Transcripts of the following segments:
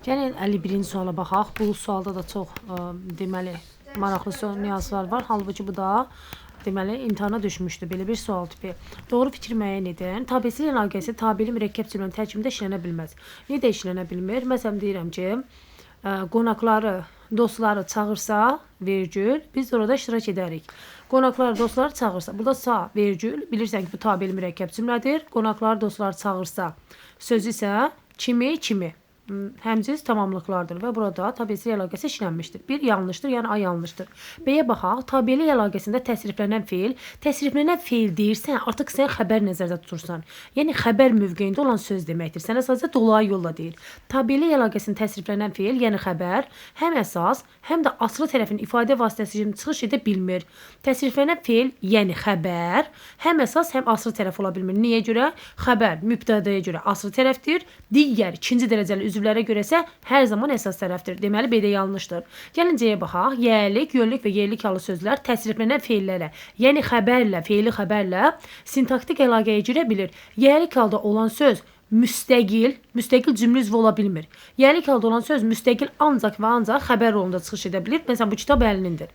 Gəlin 51-ci suala baxaq. Bu sualda da çox deməli maraqlı nüanslar var. Halbuki bu da deməli imtahana düşmüşdü belə bir sual tipi. Doğru fikir müəyyən edin. Tabesilik əlaqəsi tabeli mürəkkəb cümlənin tərkibində işlənə bilməz. Niyə də işlənə bilmir? Məsələn deyirəm ki, qonaqları, dostları çağırsa, vergül, biz orada iştirak edərik. Qonaqlar, dostları çağırsa, burada sa, vergül, bilirsən ki, bu tabeli mürəkkəb cümlədir. Qonaqlar, dostları çağırsa, sözü isə kimi. Həmciz tamamlıqlardır və burada tabesilik əlaqəsi işlənmişdir. Bir yanlışdır, yəni A yanlışdır. B-yə baxaq. Tabelilik əlaqəsində təsriflənən feil deyirsən, artıq sən xəbər nəzərdə tutursan. Yəni xəbər mövqeyində olan söz deməkdir. Sənə sadəcə dolayı yolla deyir. Tabelilik əlaqəsində təsriflənən feil, yəni xəbər, həm əsas, həm də asılı tərəfin ifadə vasitəsi kimi çıxış edə bilmir. Təsriflənən feil, yəni xəbər, həm əsas, həm asılı tərəf ola bilmir. Niyə görə? Xəbər mübtədəyə görə asılı tərəfdir. Digər ikinci dərəcəli üzvlərə görə isə hər zaman əsas tərəfdir. Deməli, B-də yanlışdır. Gəlin C-yə baxaq. Yəylik, yönlük və yerlik halı sözlər təsriflənən feillərə, yəni xəbərlə, feili xəbərlə sintaktik əlaqəyə girə bilir. Yəylik halda olan söz müstəqil cümlə üzvü ola bilmir. Yəylik halda olan söz müstəqil ancaq və ancaq xəbər rolunda çıxış edə bilir. Məsələn, bu kitab Əlinindir.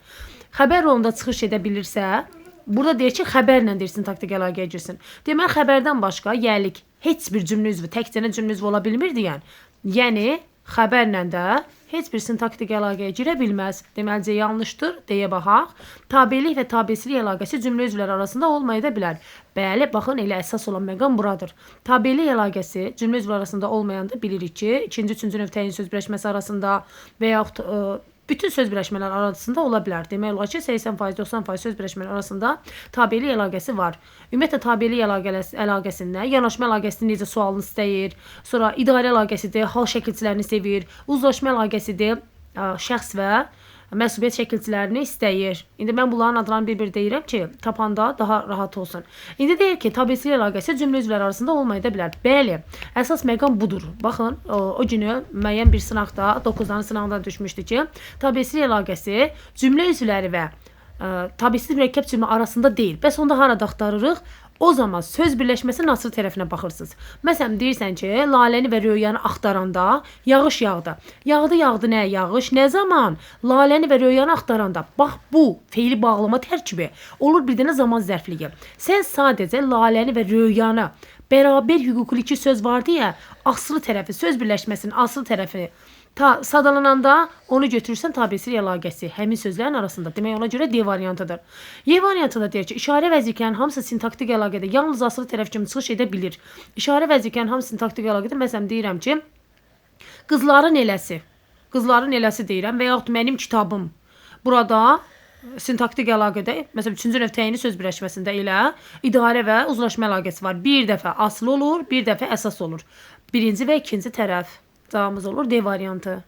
Xəbər rolunda çıxış edə bilirsə, burada deyir ki, xəbərlə deyir sintaktik əlaqəyə girsin. Deməli, xəbərdən başqa yəylik heç bir cümlə üzvü, təkcə cümlə üzvü ola bilmir deyən. Yəni, xəbərlə də heç bir sintaktik əlaqəyə girə bilməz. Deməli, C yanlışdır. D-yə baxaq. Tabelik və tabesilik əlaqəsi cümlə üzvləri arasında olmaya da bilər. Bəli, baxın, elə əsas olan məqam buradır. Tabelik əlaqəsi cümlə üzvləri arasında olmayanda bilirik ki, ikinci, üçüncü növ təyin söz birləşməsi arasında və yaxud bütün söz birləşmələri arasında ola bilər. Demək olar ki, 80%, 90% söz birləşmələri arasında tabelik əlaqəsi var. Ümumiyyətlə, tabelik əlaqəsində yanaşma əlaqəsini necə sualını istəyir, sonra idarə əlaqəsidir, hal şəkilçilərini sevir, uzlaşma əlaqəsidir, şəxs və məsuliyyət şəkilçilərini istəyir. İndi mən bunların adlarını bir-bir deyirəm ki, tapanda daha rahat olsun. İndi deyir ki, tabesilik əlaqəsi cümlə üzvləri arasında olmaya da bilər. Bəli, əsas məqam budur. Baxın, o günü müəyyən bir sınaqda, 9-dan sınaqda düşmüşdü ki, tabesilik əlaqəsi cümlə üzvləri və tabesilik mürəkkəb cümlə arasında deyil. Bəs onda harada axtarırıq? O zaman söz birləşməsinin asılı tərəfinə baxırsınız. Məsələn, deyirsən ki, Laləni və Röyanı axtaranda yağış yağdı. Yağdı nə? Yağış nə zaman? Laləni və Röyanı axtaranda. Bax, bu feili bağlama tərkibi olur bir dənə zaman zərfliyi. Sən sadəcə Laləni və Röyanı bərabər hüquqlu iki söz vardı ya, asılı tərəfi, söz birləşməsinin asılı tərəfi sadalananda onu götürürsən tabesilik əlaqəsi həmin sözlərin arasında. Demək, ona görə D variantıdır. Y variantında deyir ki, işarə vəzifənin hamısı sintaktik əlaqədə yalnız asılı tərəf kimi çıxış edə bilir. İşarə vəzifənin hamısı sintaktik əlaqədə. Məsələn, deyirəm ki, qızların eləsi deyirəm və yaxud mənim kitabım. Burada sintaktik əlaqədə, məsələn, 3-cü növ təyini söz birləşməsində elə idarə və uzlaşma əlaqəsi var. Bir dəfə asılı olur, bir dəfə əsas olur. Birinci və ikinci tərəf. Cavabımız olur D variantı.